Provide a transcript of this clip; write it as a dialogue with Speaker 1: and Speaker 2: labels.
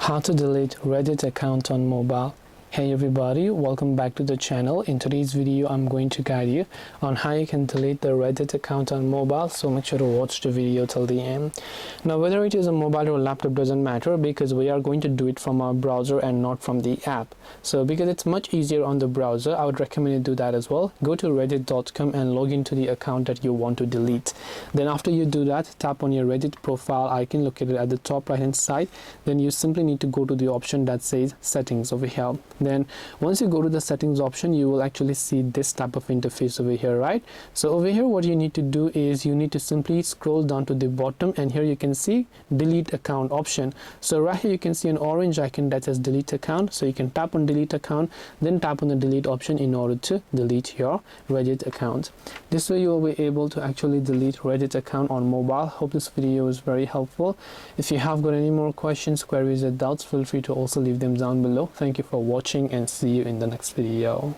Speaker 1: How to delete Reddit account on mobile. Hey everybody, welcome back to the channel. In today's video I'm going to guide you on how you can delete the Reddit account on mobile, so make sure to watch the video till the end. Now whether it is a mobile or laptop doesn't matter, because we are going to do it from our browser and not from the app. So because it's much easier on the browser, I would recommend you do that as well. Go to reddit.com and log into the account that you want to delete. Then after you do that, tap on your Reddit profile icon located at the top right hand side. Then you simply need to go to the option that says settings over here. Then once you go to the settings option, you will actually see this type of interface over here, right? So over here what you need to do is you need to simply scroll down to the bottom, and here you can see delete account option. So right here you can see an orange icon that says delete account. So you can tap on delete account, then tap on the delete option in order to delete your Reddit account. This way you will be able to actually delete Reddit account on mobile. Hope this video was very helpful. If you have got any more questions, queries or doubts, feel free to also leave them down below. Thank you for watching and see you in the next video.